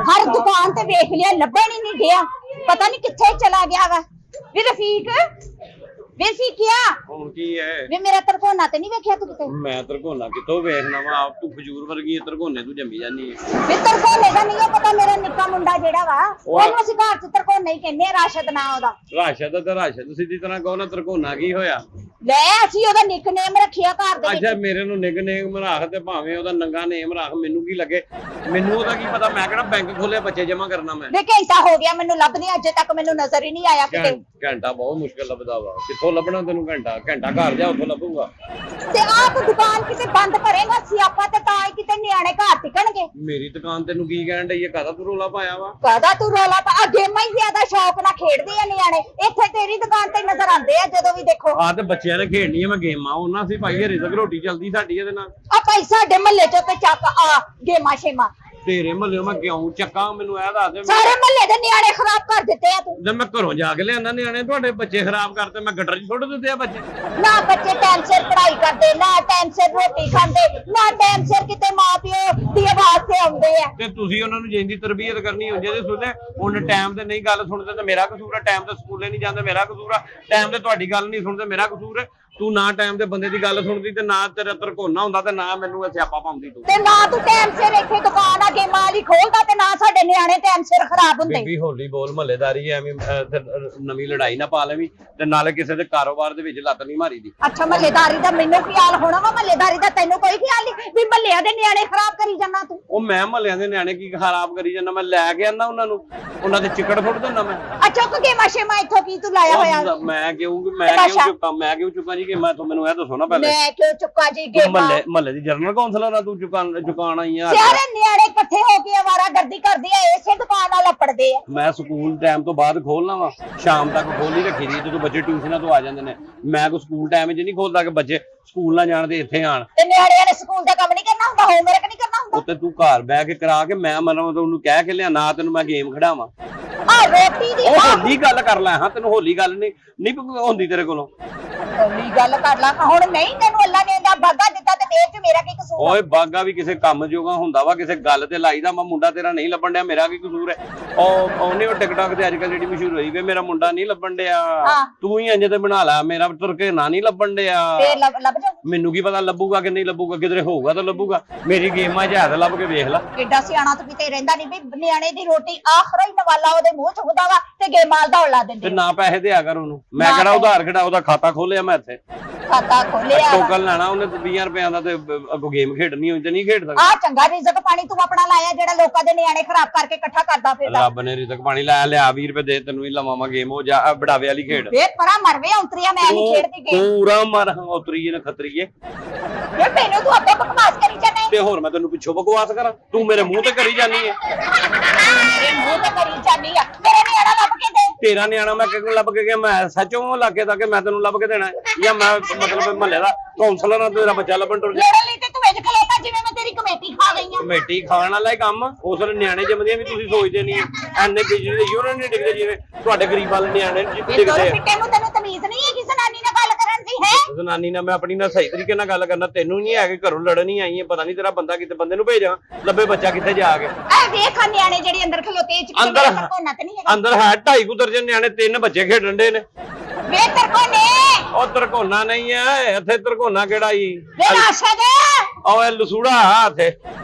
हर दुकान ते वेख लिया लभण ही नहीं दिया पता नहीं किथे चला गया वा वे रफीक वे सी क्या ਹੁਣ ਕੀ ਹੈ वे मेरा तरकोना ते नहीं वेखिया तू किते ਮੈਂ ਤਰਕੋਨਾ ਕਿਤੋਂ ਵੇਖਣਾ ਵਾ ਆਪ ਤੂੰ ਖਜੂਰ ਵਰਗੀ ਹੈ ਤਰਕੋਨੇ ਤੂੰ ਜੰਮੀ ਜਾਨੀ ਹੈ वे तरकोने दा नहीं पता मेरा निक्का मुंडा जेड़ा वा ओनु ਅਸੀਂ ਘਰ ਚ तरकोने ही कहने राशद ना ओदा ਰਾਸ਼ਦ ਤੇ ਰਾਸ਼ਦ ਸਿੱਧੀ ਤਰ੍ਹਾਂ ਕਹੋ ਨਾ ਤਰਕੋਨਾ ਕੀ ਹੋਇਆ ਲੈ ਅਸੀਂ ਉਹਦਾ ਨਿਕਨੇਮ ਰੱਖਿਆ ਘਰ ਦੇ ਅੱਛਾ ਮੇਰੇ ਨੂੰ ਨਿਕਨੇਮ ਰੱਖ ਤੇ ਭਾਵੇਂ ਉਹਦਾ ਨੰਗਾ ਨੇਮ ਰੱਖ ਮੈਨੂੰ ਕੀ ਲੱਗੇ ਮੈਨੂੰ ਉਹਦਾ ਕੀ ਪਤਾ ਮੈਂ ਕਿਹੜਾ ਬੈਂਕ ਖੋਲਿਆ ਬੱਚੇ ਜਮਾ ਕਰਨਾ ਮੈਂ ਵੇ ਘੰਟਾ ਹੋ ਗਿਆ ਮੈਨੂੰ ਲੱਭਦੇ ਅਜੇ ਤੱਕ ਮੈਨੂੰ ਨਜ਼ਰ ਹੀ ਨਹੀਂ ਆਇਆ ਕਿਤੇ ਘੰਟਾ ਬਹੁਤ ਮੁਸ਼ਕਲ ਲੱਭਦਾ ਵਾ ਕਿੱਥੋਂ ਲੱਭਣਾ ਤੈਨੂੰ ਘੰਟਾ ਘਰ ਜਾ ਉੱਥੋਂ ਲੱਭੂਗਾ ਤੇ ਆਪ ਦੁਕਾਨ ਕਿਤੇ ਬੰਦ ਕਰੇਗਾ ਸਿਆਪਾ ਤੇ ਤਾਂ ਹੀ ਕਿਤੇ ਨਿਆਣੇ ਘਰ ਟਿਕਣਗੇ ਮੇਰੀ ਦੁਕਾਨ ਤੈਨੂੰ ਕੀ ਕਹਿਣ ਡਈ ਹੈ ਕਾਹਦਾ ਤੂੰ ਰੋਲਾ ਪਾਇਆ ਵਾ ਕਾਹਦਾ ਤੂੰ ਰੌਲਾ ਪਾ ਗੇਮਾਂ ਹੀ ਜ਼ਿਆਦਾ ਸ਼ੌਕ ਨਾਲ ਖੇਡਦੇ ਆ ਨਿਆਣੇ ਇੱਥੇ ਤੇਰੀ ਦੁਕਾਨ ਤੇ ਨਜ਼ਰ ਆਉਂਦੇ ਆ ਜਦੋਂ ਵੀ ਦੇਖੋ ਆ ਤੇ ਬੱਚਿਆਂ ਨੇ ਖੇਡਣੀ ਆ ਮੈਂ ਗੇਮਾਂ ਉਹਨਾਂ ਸੀ ਭਾਈ ਹਰੇ ਤੱਕ ਰੋਟੀ ਚੱਲਦੀ ਸਾਡੀ ਇਹਦੇ ਨਾਲ ਆ ਭਾਈ ਸਾਡੇ ਮਹੱਲੇ ਚੋਂ ਤੇ ਚੱਕ ਆ ਗੇਮਾਂ ਸ਼ੇਮਾਂ ਤੇਰੇ ਮਹੱਲੇ ਮੈਂ ਕਿਉਂ ਚੱਕਾਂ ਮੈਨੂੰ ਇਹ ਦੱਸ ਦੇ ਸਾਰੇ ਮਹੱਲੇ ਦੇ ਨਿਆਣੇ ਖਰਾਬ ਕਰ ਦਿੱਤੇ ਆ ਤੂੰ ਜਦ ਮੈਂ ਘਰੋਂ ਜਾ ਕੇ ਲਿਆਂਦਾ ਨਿਆਣੇ ਤੁਹਾਡੇ ਬੱਚੇ ਖਰਾਬ ਕਰਤੇ ਮੈਂ ਗੱਟਰ 'ਚ ਸੁੱਟ ਦਿੱਤੇ ਆ ਬੱਚੇ ਨਾ ਬੱਚੇ ਟਾਈਮ ਸਿਰ ਪੜ੍ਹਾਈ ਕਰਦੇ ਨਾ ਟਾਈਮ ਸਿਰ ਰੋਟੀ ਖਾਂਦੇ ਨਾ ਟਾਈਮ ਸਿਰ ਕਿਤੇ ਮਾਪਿਓ ਦੀ ਆਵਾਜ਼ ਤੇ ਆਉਂਦੇ ਆ ਤੇ ਤੁਸੀਂ ਉਹਨਾਂ ਨੂੰ ਜਿੰਦੀ ਤਰਬੀਅਤ ਕਰਨੀ ਹੁੰਦੀ ਜੇ ਸੁਣਦੇ ਹੁਣ ਟਾਈਮ ਤੇ ਨਹੀਂ ਗੱਲ ਸੁਣਦੇ ਤੇ ਮੇਰਾ ਕਸੂਰ ਹੈ ਟਾਈਮ ਤੇ ਸਕੂਲੇ ਨਹੀਂ ਜਾਂਦੇ ਮੇਰਾ ਕਸੂਰ ਹੈ ਟਾਈਮ ਤੇ ਤੁਹਾਡੀ ਗੱਲ ਨਹੀਂ ਸੁਣਦੇ ਮੇਰਾ ਕਸੂਰ ਹੈ ਤੂੰ ਨਾ ਟਾਈਮ ਤੇ ਬੰਦੇ ਦੀ ਗੱਲ ਸੁਣਦੀ ਤੇ ਨਾ ਤੇਰਾ ਤਰਕੋਨਾ ਹੁੰਦਾ ਤੇ ਨਾ ਮੈਨੂੰ ਇਹ ਸਿਆਪਾ ਪਾਉਂਦੀ ਤੂੰ ਤੇ ਨਾ ਤੂੰ ਟਾਈਮ ਸਿਰ ਇੱਥੇ ਦੁਕਾਨ ਆ ਗੇਮਾਂ ਵਾਲੀ ਖੋਲਦਾ ਤੇ ਨਾ ਸਾਡੇ ਨਿਆਣੇ ਟਾਈਮ ਸਿਰ ਖਰਾਬ ਹੁੰਦੇ ਬੀਬੀ ਹੋਲੀ ਬੋਲ ਮਹੱਲੇਦਾਰੀ ਐਵੇਂ ਨਵੀਂ ਲੜਾਈ ਨਾ ਪਾ ਲੈਵੀਂ ਤੇ ਨਾਲੇ ਕਿਸੇ ਦੇ ਕਾਰੋਬਾਰ ਦੇ ਵਿੱਚ ਲੱਤ ਨਹੀਂ ਮਾਰੀ ਦੀ ਅੱਛਾ ਮਹੱਲੇਦਾਰੀ ਦਾ ਮੈਨੂੰ ਖਿਆਲ ਹੋਣਾ ਵਾ ਮਹੱਲੇਦਾਰੀ ਦਾ ਤੈਨੂੰ ਕੋਈ ਖਿਆਲ ਨਹੀਂ ਵੀ ਮਹੱਲਿਆਂ ਦੇ ਨਿਆਣੇ ਖਰਾਬ ਕਰੀ ਜਾਂਦਾ ਤੂੰ ਉਹ ਮੈਂ ਮਹੱਲਿਆਂ ਦੇ ਨਿਆਣੇ ਕੀ ਖਰਾਬ ਕਰੀ ਜਾਂਦਾ ਮੈਂ ਲੈ ਕੇ ਆਂਦਾ ਉਹਨਾਂ ਨੂੰ ਉਹਨਾਂ ਦੇ ਚਿੱਕੜ ਸੁੱਟ ਦਿੰਦਾ ਮੈਂ ਅੱਛਾ ਕੋ ਗੇਮਾਂ ਸ਼ੇਮਾਂ ਇੱਥੋਂ ਕੀ ਤੂੰ ਲਾਇਆ ਹੋਇਆ ਮੈਂ ਕਿਉਂ ਚੁੱਕਾਂ ਜੀ ਕਿ ਮੈਂ ਮੈਨੂੰ ਇਹ ਦੱਸੋ ਨਾ ਪਹਿਲੇ ਮੈਂ ਕਿਉਂ ਚੁੱਕਾ ਜੀ ਗੇਮਾਂ ਮਹੱਲੇ ਦੀ ਜਨਰਲ ਕਾਉਂਸਲਰ ਆ ਤੂੰ ਚੁਕਾਣ ਆਈ ਆ ਸਾਰੇ ਨਿਆਣੇ ਇਕੱਠੇ ਹੋ ਕੇ ਆਵਾਰਾਗਰਦੀ ਕਰਦੇ ਆ ਇਸੇ ਦੁਕਾਨ ਨਾਲ ਲੱਪੜਦੇ ਆ ਮੈਂ ਸਕੂਲ ਟਾਈਮ ਤੋਂ ਬਾਅਦ ਖੋਲਣਾ ਵਾ ਸ਼ਾਮ ਤੱਕ ਖੋਲੀ ਰੱਖੀ ਦੀ ਜਦੋਂ ਬੱਚੇ ਟਿਊਸ਼ਨਾਂ ਤੋਂ ਆ ਜਾਂਦੇ ਨੇ ਮੈਂ ਕੋ ਸਕੂਲ ਟਾਈਮ 'ਚ ਨਹੀਂ ਖੋਲਦਾ ਕਿ ਬੱਚੇ ਸਕੂਲ ਨਾ ਜਾਣ ਤੇ ਇੱਥੇ ਆਣ ਤੇ ਨਿਆਣਿਆਂ ਨੇ ਸਕੂਲ ਦਾ ਕੰਮ ਨਹੀਂ ਕਰਨਾ ਹੁੰਦਾ ਹੋਮਵਰਕ ਨਹੀਂ ਕਰਨਾ ਹੁੰਦਾ ਉੱਤੇ ਤੂੰ ਘਰ ਬਹਿ ਕੇ ਕਰਾ ਕੇ ਮੈਂ ਮਤਲਬ ਉਹਨੂੰ ਕਹਿ ਕੇ ਲਿਆ ਨਾ ਤੈਨੂੰ ਮੈਂ ਗੇਮ ਖਿਡਾਵਾਂ ਆ ਰੋਟੀ ਦੀ ਉਹ ਹੋਲੀ ਗੱਲ ਕਰ ਲੈ ਹਾਂ ਤੈਨੂੰ ਹੋਲੀ ਗੱਲ ਨਹੀਂ ਹੁੰਦੀ ਤੇਰੇ ਕੋਲੋਂ ਹੋਲੀ ਗੱਲ ਕਰ ਲਾ ਹੁਣ ਨਹੀਂ ਤੈਨੂੰ ਅੱਲਾ ਨੇ ਇੰਨਾ ਬਾਗਾ ਦਿੱਤਾ ਤੇ ਇਹ ਚ ਮੇਰਾ ਕੀ ਕਸੂਰ ਓਏ ਬਾਗਾ ਵੀ ਕਿਸੇ ਕੰਮ ਜੋਗਾ ਹੁੰਦਾ ਵਾ ਕਿਸੇ ਗੱਲ ਤੇ ਲਾਈਦਾ ਮੈਂ ਮੁੰਡਾ ਤੇਰਾ ਨਹੀਂ ਲੱਭਣ ਡਿਆ ਮੇਰਾ ਕੀ ਕਸੂਰ ਹੈ ਉਹਨੇ ਉਹ ਟਿਕਟੌਕ ਤੇ ਅੱਜ ਕੱਲ ਜਿਹੜੀ ਮਸ਼ਹੂਰ ਹੋਈ ਵੇ ਮੇਰਾ ਮੁੰਡਾ ਨਹੀਂ ਲੱਭਣ ਡਿਆ ਤੂੰ ਹੀ ਇੰਜ ਤੇ ਬਣਾ ਲੈ ਮੇਰਾ ਤੁਰਕੇ ਨਾ ਨਹੀਂ ਲੱਭਣ ਡਿਆ ਫੇਰ ਲੱਭ ਜਾ ਮੈਨੂੰ ਕੀ ਪਤਾ ਲੱਭੂਗਾ ਕਿ ਨਹੀਂ ਲੱਭੂਗਾ ਕਿਧਰੇ ਹੋਊਗਾ ਤਾਂ ਲੱਭੂਗਾ ਮੇਰੀ ਗੇਮਾਂ ਜਹਾਜ਼ ਲੱਭ ਕੇ ਵੇਖ ਲੈ ਕਿੱਡਾ ਸਿਆਣਾ ਤੂੰ ਕਿਤੇ ਰਹਿੰਦਾ ਨਹੀਂ ਵੀ ਨਿਆਣੇ ਦੀ ਰੋਟੀ ਆਖਰਾ ਹੀ ਨਵਾਲਾ ਉਹਦੇ ਮੂੰਹ ਚ ਹੁੰਦਾ ਵਾ ਤੇ ਗੇਮਾਂ ਦਾ ਲਾ ਦਿੰਦੇ ਤੇ ਨਾ ਪੈਸੇ ਦਿਆ ਕਰ ਉਹਨੂੰ ਮੈਂ ਕਿਹੜਾ ਉਧਾਰ ਖੜਾ ਉਹਦਾ ਖਾਤਾ ਖੋਲਿਆ ਮੈਂ ਇੱਥੇ ਖਾਤਾ ਖੋਲਿਆ ਟੋਕਨ ਲੈਣਾ ਉਹਨੇ 20 ਰੁਪਏ ਦਾ ਤੇ ਅੱਗੋਂ ਗੇਮ ਖੇਡਣੀ ਹੋਈ ਤੇ ਨਹੀਂ ਖੇਡ ਸਕਦਾ ਆ ਚੰਗਾ ਰਿਜ਼ਕ ਪਾਣੀ ਤੂੰ ਆਪਣਾ ਲਾਇਆ ਜਿਹੜਾ ਲੋਕਾਂ ਦੇ ਨਿਆਣੇ ਖਰਾਬ ਕਰਕੇ ਇਕੱਠਾ ਕਰਦਾ ਫਿਰਦਾ ਰੱਬ ਨੇ ਰਿਜ਼ਕ ਪਾਣੀ ਲਿਆ 20 ਰੁਪਏ ਦੇ ਤੈਨੂੰ ਹੀ ਲਵਾਵਾਂ ਗੇਮ ਹੋ ਜਾ ਬੜਾਵੇ ਵਾਲੀ ਖੇਡ ਵੇ ਪਰਾ ਮਰਵੇ ਔਂਤਰੀਆ ਮੈਂ ਨਹੀਂ ਖੇਡਦੀ ਗੇਮ ਪੂਰਾ ਮਰ ਉਤਰੀਏ ਨਾ ਖਤਰੀਏ ਵੇ ਮੈਨੂੰ ਤੂੰ ਆਪੇ ਬਕਵਾਸ ਕਰੀ ਜਾਂਦਾ ਤੇ ਹੋਰ ਮੈਂ ਤੈਨੂੰ ਪਿੱਛੋਂ ਬਕਵਾਸ ਕਰਾਂ ਤੂੰ ਮੇਰੇ ਮੂੰਹ ਤੇ ਕਰੀ ਜਾਨੀ ਹੈ ਮੇਰੇ ਮੂੰਹ ਤੇ ਕਰੀ ਜਾਂਦੀ ਆ ਮੇਰੇ ਨਿਆਣਾ ਲੱਭ ਕੇ ਦੇ ਤੇਰਾ ਨਿਆਣਾ ਮੈਂ ਕਿਹਨੂੰ ਲੱਭ ਕੇ ਗਿਆ ਮੈਂ ਸੱਚੋਂ ਲਾਗੇ ਦਾ ਕਿ ਮੈਂ ਤੈਨੂੰ ਲੱਭ ਕੇ ਦੇਣਾ ਜਾਂ ਮੈਂ ਮਤਲਬ ਮਹੱਲੇ ਦਾ ਕਾਉਂਸਲਰ ਆ ਤੇਰਾ ਬੱਚਾ ਲੱਭਣ ਟੁਰ ਜਾ ਲੜਨ ਲਈ ਤੇ ਤੂੰ ਵਿੱਚ ਖਲੋਤਾ ਜਿਵੇਂ ਮੈਂ ਤੇਰੀ ਕਮੇਟੀ ਖਾ ਗਈ ਆ ਕਮੇਟੀ ਖਾਣ ਵਾਲਾ ਹੀ ਕੰਮ ਉਸ ਵੇਲੇ ਨਿਆਣੇ ਜੰਮਦੀਆਂ ਵੀ ਤੁਸੀਂ ਸੋਚਦੇ ਨਹੀਂ ਐਨੇ ਬਿਜਲੀ ਦੇ ਯੂਨਿਟ ਨਹੀਂ ਡਿੱਗਦੇ ਜਿਵੇਂ ਤੁਹਾਡੇ ਗਰੀਬ ਵਾਲੇ ਨਿਆਣੇ ਡਿੱਗਦੇ ਆ ਪਿੱਟੇ ਨੂੰ ਤੈਨੂੰ ਤਮੀਜ਼ ਨਹੀਂ ਹੈ ਕਿ ਜ਼ਨਾਨੀ ਨਾਲ ਗੱਲ ਕਰਨ ਦੀ ਹੈ ਜ਼ਨਾਨੀ ਨਾਲ ਮੈਂ ਆਪਣੀ ਨਾਲ ਸਹੀ ਤਰੀਕੇ ਨਾਲ ਗੱਲ ਕਰਨਾ ਤੈਨੂੰ ਨਹੀਂ ਹੈ ਕਿ ਘਰੋਂ ਲੜਨ ਹੀ ਆਈ ਹੈ ਪਤਾ ਨਹੀਂ ਤੇਰਾ ਬੰਦਾ ਕਿਤੇ ਬੰਦੇ ਨੂੰ ਭੇਜਾਂ ਲੱਭੇ ਬੱਚਾ ਕਿੱਥੇ ਜਾ ਕੇ ਐ ਵੇਖ ਨਿਆਣੇ ਜਿਹੜੀ ਅੰਦਰ ਖਲੋਤੇ ਚ ਅੰਦਰ ਕੋਨਾ ਤੇ ਨਹੀਂ ਹੈਗਾ ਅੰਦਰ ਹੈ 2.5 ਕੁ ਦਰਜਨ ਨਿਆਣੇ 3 ਬੱਚੇ ਖੇਡਣ ਦੇ ਨੇ ਵੇ ਤਰਕੋਨੇ ਉਹ ਤਰਕੋਨਾ ਨਹੀਂ ਐ ਇੱਥੇ ਤਰਕੋਨਾ ਕਿਹੜਾ ਈ ਵੇ ਰਾਸ਼ਾ ਦੇ ਉਹ ਇਹ ਲਸੂੜਾ ਆ ਇੱਥੇ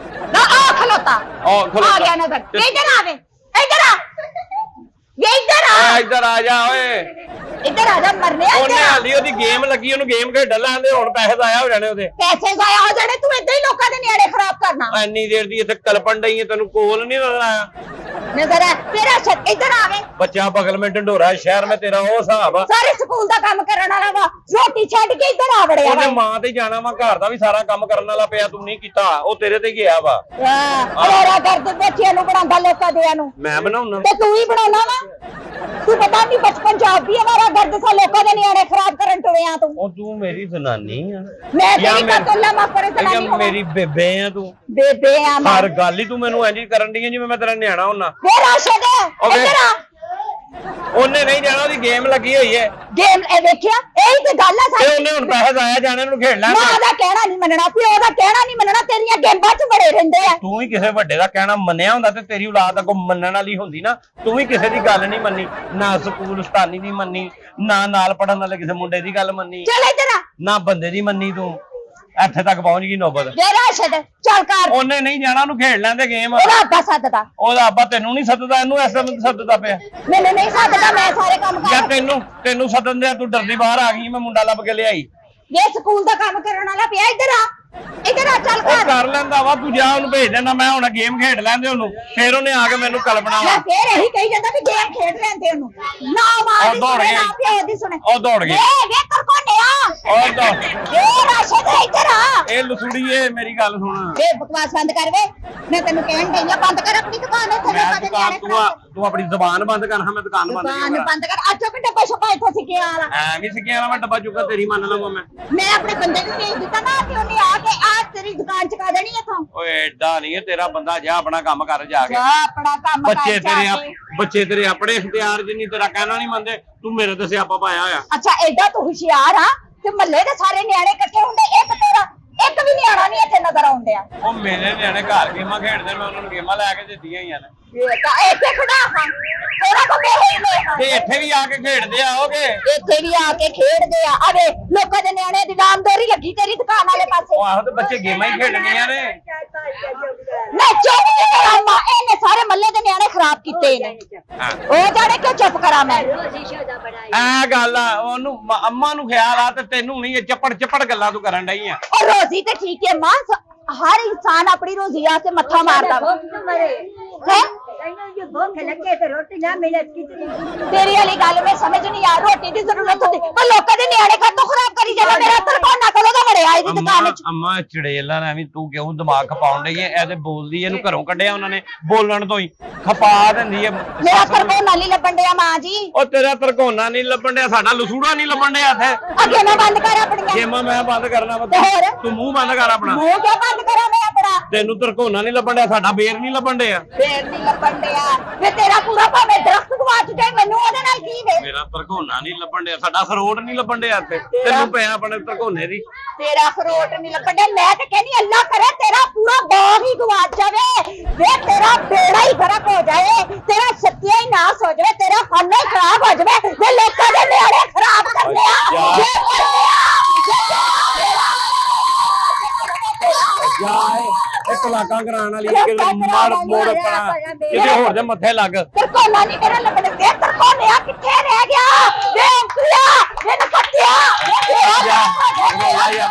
ਨਾ ਆ ਖਲੋਤਾ ਖਲੋਤਾ ਆ ਗਿਆ ਨਜ਼ਰ ਇੱਧਰ ਆਵੇ ਇੱਧਰ ਆ ਇਹ ਇੱਧਰ ਆ ਜਾ ਓਏ ਇੱਧਰ ਆ ਜਾ ਮਰਨੇ ਆ ਉਹਨੇ ਹਾਲੀ ਉਹਦੀ ਗੇਮ ਲੱਗੀ ਉਹਨੂੰ ਗੇਮ ਖੇਡਣ ਲੈਂਦੇ ਹੁਣ ਪੈਸੇ ਜ਼ਾਇਆ ਹੋ ਜਾਣੇ ਉਹਦੇ ਪੈਸੇ ਜ਼ਾਇਆ ਹੋ ਜਾਣੇ ਤੂੰ ਏਦਾਂ ਹੀ ਲੋਕਾਂ ਦੇ ਨਿਆਣੇ ਖਰਾਬ ਕਰਨਾ ਇੰਨੀ ਦੇਰ ਦੀ ਇੱਥੇ ਕਲਪਣ ਡਈ ਤੈਨੂੰ ਕੋਲ ਨਹੀਂ ਨਜ਼ਰ ਆਇਆ ਨਜ਼ਰ ਆ ਤੇਰਾ ਛੱਤ ਇੱਧਰ ਆਵੇ ਬੱਚਾ ਬਗਲ में ਢੰਡੋਰਾ ਸ਼ਹਿਰ में तेरा ਉਹ ਹਿਸਾਬ ਆ ਸਾਰੇ ਸਕੂਲ ਦਾ ਕੰਮ ਕਰਨ ਵਾਲਾ ਵਾ ਰੋਟੀ ਛੱਡ ਕੇ ਇੱਧਰ ਆ ਵੜਿਆ ਉਹਨੇ ਮਾਂ ਤੇ ਜਾਣਾ ਵਾ ਘਰ ਦਾ ਵੀ ਸਾਰਾ ਕੰਮ ਕਰਨ ਵਾਲਾ ਪਿਆ ਤੂੰ ਨਹੀਂ ਕੀਤਾ ਉਹ ਤੇਰੇ ਤੇ ਗਿਆ ਵਾ ਅਰੋਰਾ ਕਰਦੇ ਬੱਚਿਆਂ ਨੂੰ ਬਣਾਉਂਦਾ ਲੋਕਾਂ ਦਿਆਂ ਨੂੰ ਮੈਂ ਬਣਾਉਣਾ ਤੇ ਤੂੰ ਹੀ ਬਣਾਉਣਾ ਵਾ ਤੂੰ ਪਤਾ ਨਹੀਂ ਬਚਪਨ ਚ ਆਪਦੀ ਹਮਾਰਾ ਦਰਦ ਸਾ ਲੋਕਾਂ ਦੇ ਨਿਆਣੇ ਖਰਾਬ ਕਰਨ ਟੁਰਿਆ ਤੂੰ ਉਹ ਤੂੰ ਮੇਰੀ ਜ਼ਨਾਨੀ ਆ ਮੈਂ ਤੇਰੀ ਕਤਲਾ ਮਾਫਰੇ ਜ਼ਨਾਨੀ ਹਾਂ ਮੇਰੀ ਬੇਬੇ ਆ ਤੂੰ ਬੇਬੇ ਆ ਹਰ ਗੱਲ ਹੀ ਤੂੰ ਮੈਨੂੰ ਇੰਜ ਕਰਨ ਦੀ ਜਿਵੇਂ ਮੈਂ ਤੇਰਾ ਨਿਆਣਾ ਹੁੰਨਾ ਵੇ ਰਾਸ਼ਦ ਇੱਧਰ ਆ ਉਹਨੇ ਨਹੀਂ ਜਾਣਾ, ਉਹਦੀ ਗੇਮ ਲੱਗੀ ਹੋਈ ਹੈ। ਗੇਮ ਇਹ ਵੇਖਿਆ, ਇਹੀ ਤੇ ਗੱਲ ਆ ਤੇ ਸਾਡੀ। ਉਹਨੇ ਹੁਣ ਪੈਸੇ ਜ਼ਾਇਆ ਜਾਣੇ ਨੂੰ ਖੇਡ ਲੈਣ। ਮਾਂ ਦਾ ਕਹਿਣਾ ਨਹੀਂ ਮੰਨਣਾ, ਪਿਓ ਦਾ ਕਹਿਣਾ ਨਹੀਂ ਮੰਨਣਾ, ਤੇਰੀਆਂ ਗੇਮਾਂ 'ਚ ਬੜੇ ਰਹਿੰਦੇ ਆ। ਤੂੰ ਹੀ ਕਿਸੇ ਵੱਡੇ ਦਾ ਕਹਿਣਾ ਮੰਨਿਆ ਹੁੰਦਾ ਤੇ ਤੇਰੀ ਔਲਾਦ ਅੱਗੋਂ ਮੰਨਣ ਵਾਲੀ ਹੁੰਦੀ ਨਾ। ਤੂੰ ਵੀ ਕਿਸੇ ਦੀ ਗੱਲ ਨਹੀਂ ਮੰਨੀ, ਨਾ ਸਕੂਲ ਸਤਾਨੀ ਦੀ ਮੰਨੀ, ਨਾ ਨਾਲ ਪੜਨ ਵਾਲੇ ਕਿਸੇ ਮੁੰਡੇ ਦੀ ਗੱਲ ਮੰਨੀ, ਚੱਲ ਇੱਧਰ ਆ, ਨਾ ਬੰਦੇ ਦੀ ਮੰਨੀ। ਤੂੰ ਇੱਥੇ ਤੱਕ ਪਹੁੰਚ ਗਈ ਨੌਬਤ। ਵੇ ਰਾਸ਼ਦ ਚੱਲ ਕਰ। ਉਹਨੇ ਨਹੀਂ ਜਾਣਾ, ਉਹਨੂੰ ਖੇਡ ਲੈਂਦੇ ਗੇਮ। ਉਹਦਾ ਅੱਬਾ ਸੱਦਦਾ। ਉਹਦਾ ਅੱਬਾ ਤੈਨੂੰ ਨਹੀਂ ਸੱਦਦਾ, ਇਹਨੂੰ ਇਸ ਸਮੇਂ ਸੱਦਦਾ ਪਿਆ। ਮੈਨੂੰ ਨਹੀਂ ਸੱਦਦਾ, ਮੈਂ ਸਾਰੇ ਕੰਮ ਜਾਂ ਕਰ। ਤੈਨੂੰ ਸੱਦਣ ਦੇ ਤੂੰ ਡਰਦੀ ਬਾਹਰ ਆ ਗਈ। ਮੈਂ ਮੁੰਡਾ ਲੱਭ ਕੇ ਲਿਆਈ। ਇਹ ਸਕੂਲ ਦਾ ਕੰਮ ਕਰਨ ਵਾਲਾ ਪਿਆ, ਇੱਧਰ ਆ, ਇੱਧਰ ਆ, ਚੱਲ ਉਹ ਕਰ। ਕਰ ਲੈਂਦਾ ਵਾ, ਤੂੰ ਜਾ ਉਹਨੂੰ ਭੇਜ ਦੇਣਾ। ਮੈਂ ਹੁਣ ਗੇਮ ਖੇਡ ਲੈਂਦੇ ਉਹਨੂੰ, ਫੇਰ ਉਹਨੇ ਆ ਕੇ ਮੈਨੂੰ ਕਲਪਣਾ ਵਾ। ਮੈਂ ਫੇਰ ਇਹੀ ਕਹੀ ਜਾਂਦਾ ਵੀ ਗੇਮ ਖੇਡ ਲੈਂਦੇ ਉਹਨੂੰ, ਨਾ ਮਾਂ ਦੀ ਦੌੜ ਸੁਣੇ ਗਿਆ। ਨਾ ਪਿਓ ਦੀ ਸੁਣੇ। ਉਹ ਦੌੜ ਗਿਆ। ਵੇ ਕਰਕੋਨਿਆ, ਉਹ ਦੌੜ। ਵੇ ਰਾਸ਼ਦ ਇੱਧਰ ਆ। ਇਹ ਲਸੂੜੀਏ ਮੇਰੀ ਗੱਲ ਸੁਣ। ਵੇ ਬਕਵਾਸ ਬੰਦ ਕਰ ਵੇ, ਮੈਂ ਤੈਨੂੰ ਕਹਿਣ ਡਈ ਆ ਬੰਦ ਕਰ ਆਪਣੀ ਦੁਕਾਨ ਇੱਥੇ। ਮੈਂ ਲੋਕਾਂ ਦੇ ਦੁਕਾਨ ਨਿਆਣੇ ਖਰਾਬ। ਤੂੰ ਆਪਣੀ ਜ਼ਬਾਨ ਬੰਦ ਕਰ। ਹਾਂ ਮੈਂ ਦੁਕਾਨ ਬੰਦ ਦੁਕਾਨ ਕਰਾਂ। ਬੰਦ ਕਰ। ਅੱਛਾ ਕਿ ਡੱਬਾ ਛਪਾ ਇੱਥੋਂ ਸਿੱਖਿਆ ਵਾਲਾ। ਐਵੇਂ ਸਿੱਕਿਆ ਨਾ ਮੈਂ ਡੱਬਾ ਚੁੱਕਾ ਤੇਰੀ ਮੰਨ ਲਵਾਂ ਮੈਂ। ਮੈਂ ਆਪਣੇ ਬੰਦੇ ਨੂੰ ਭੇਜ ਦਿੱਤਾ ਨਾ ਕਿ ਉਹਨੇ ਆ ਕੇ ਆ ਤੇਰੀ ਦੁਕਾਨ ਚਕਾ ਦੇਣੀ ਇੱਥੋਂ। ਓਏ ਐਡਾ ਨਹੀਂ ਹੈ ਤੇਰਾ ਬੰਦਾ, ਜਾ ਆਪਣਾ ਕੰਮ ਕਰ ਜਾ ਕੇ। ਜਾ ਆਪਣਾ ਕੰਮ ਕਰ ਬੱਚੇ ਜਾ ਤੇਰੇ ਕੇ। ਬੱਚੇ ਤੇਰੇ ਆਪਣੇ ਇਖਤਿਆਰ ਜਿੰਨੀ ਤੇਰਾ ਕਹਿਣਾ ਨਹੀਂ ਮੰਨਦੇ। ਤੂੰ ਮੇਰੇ ਤੇ ਸਿਆਪਾ ਪਾਇਆ ਹੋਇਆ। ਅੱਛਾ ਐਡਾ ਤੂੰ ਹੁਸ਼ਿਆਰ ਆ ਤੇ ਮਹੱਲੇ ਦੇ ਸਾਰੇ ਨਿਆਣੇ ਇਕੱਠੇ ਹੁੰਦੇ, ਇੱਕ ਤੇਰਾ ਇੱਕ ਵੀ ਨਿਆਣਾ ਨਹੀਂ ਇੱਥੇ ਨਜ਼ਰ ਆਉਂਦਿਆ। ਉਹ ਮੇਰੇ ਨਿਆਣੇ ਘਰ ਗੇਮਾਂ ਖੇਡਦੇ, ਮੈਂ ਉਹਨਾਂ ਨੂੰ ਗੇਮਾਂ ਲੈ ਕੇ ਦਿੱਤੀਆਂ ਹੀ ਆ ਨੇ। ਇੱਥੇ ਖੜਾ ਹਾਂ ਤੇਰਾ ਤਾਂ ਮੇਰੇ ਹੀ ਨੇ। ਤੇ ਇੱਥੇ ਵੀ ਆ ਕੇ ਖੇਡਦੇ ਆਓਗੇ। ਇੱਥੇ ਵੀ ਆ ਕੇ ਖੇਡਦੇ ਆ। ਅਰੇ ਲੋਕਾਂ ਦੇ ਨਿਆਣੇ ਦੀ ਨਾਮਦੋਰੀ ਲੱਗੀ ਤੇਰੀ ਦੁਕਾਨ ਵਾਲੇ ਪਾਸੇ। ਉਹ ਆਹੋ ਤੇ ਬੱਚੇ ਗੇਮਾਂ ਹੀ ਖੇਡਣੀਆਂ ਨੇ। ਮੈਂ ਚੁੱਪ ਕੇ ਤੇਰਾ ਮਾਂ, ਇਹਨੇ ਸਾਰੇ ਮਹੱਲੇ ਦੇ ਨਿਆਣੇ ਖਰਾਬ ਕੀਤੇ ਨੇ। ਹਾਂ ਉਹ ਜਾਣੇ ਕਿਉਂ ਚੁੱਪ ਕਰਾਂ ਮੈਂ। ਐ ਗੱਲ ਆ, ਉਹਨੂੰ ਅੰਮਾ ਨੂੰ ਖਿਆਲ ਆ ਤੇ ਤੈਨੂੰ ਨਹੀਂ। ਇਹ ਚੱਪੜ ਗੱਲਾਂ ਤੂੰ ਕਰਨ ਡਈ ਆ। और रोजी तो ठीक है मां, हर इंसान अपनी रोजी से मत्था मारता है। तेरी वाली गल में समझ नहीं आ, रोटी की जरूरत होती पर लोगों के नियाणे का तो खराब करी जाना। मेरा तरकोना कदों दा बड़े आई दी दुकान च। ਅੰਮਾ ਚੜੇਲਾ ਨਾ ਵੀ ਤੂੰ ਕਿਉਂ ਦਿਮਾਗ ਖਪਾਉਣ ਡਈ ਐ। ਇਹ ਤੇ ਬੋਲਦੀ ਇਹਨੂੰ ਘਰੋਂ ਕੱਢਿਆ ਉਹਨਾਂ ਨੇ, ਬੋਲਣ ਤੋਂ ਹੀ ਖਪਾ ਦਿੰਦੀ ਐ। मेरा तरकोना नहीं लबन दिया मां जी। ਉਹ ਤੇਰਾ ਤਰਕੋਨਾ ਨਹੀਂ ਲੱਭਣ ਡਿਆ, ਸਾਡਾ ਲਸੂੜਾ ਨਹੀਂ ਲੱਭਣ ਡਿਆ ਇੱਥੇ। अगे मैं बंद कर अपनी ਗੇਮਾਂ ਮੈਂ ਬੰਦ ਕਰਨਾ ਵਾ। ਤੇ ਹੋਰ? ਤੂੰ ਮੂੰਹ ਬੰਦ ਕਰ ਆਪਣਾ। मुंह क्या बंद करा मैं अपना। ਤੈਨੂੰ ਤਰਕੋਨਾ ਨਹੀਂ ਲੱਭਣ ਡਿਆ, ਸਾਡਾ ਬੇਰ ਨਹੀਂ ਲੱਭਣ ਡਿਆ। फिर नहीं लबन दिया वे तेरा पूरा भावे दरख्त गवाच जाए, मैनू ओदे नाल की वे। ਮੇਰਾ ਤਰਕੋਨਾ ਨਹੀਂ ਲੱਭਣ ਡਿਆ, ਸਾਡਾ ਸਰੋਟ ਨਹੀਂ ਲੱਭਣ ਡਿਆ ਇੱਥੇ। ਤੈਨੂੰ ਪਿਆ ਆਪਣੇ ਤਰਕੋਨੇ ਦੀ। तेरा अखरोट नहीं लबन दिया। मैं तो कहनी अल्लाह करे तेरा पूरा बाग ही गवाच जावे, वे तेरा बेड़ा ही गरक हो जाए, तेरा सत्या ही नाश हो जाए, तेरा खाना ही खराब हो जाए, वे लोकां दे नियाणे खराब करने आ ये करने आ। ਜਾਏ ਇਹ ਕਲਾਕਾਂ ਕਰਾਉਣ ਵਾਲੀ ਕਿ ਮਾਰ ਮੋੜ ਪਣਾ ਕਿਤੇ ਹੋਰ ਦੇ ਮੱਥੇ ਲੱਗ। तरकोना नहीं मेरा लबन दे। तरकोने आ किथे रह गया वे अंकुला वे नपटिया जा, जा, जा, जा, जा।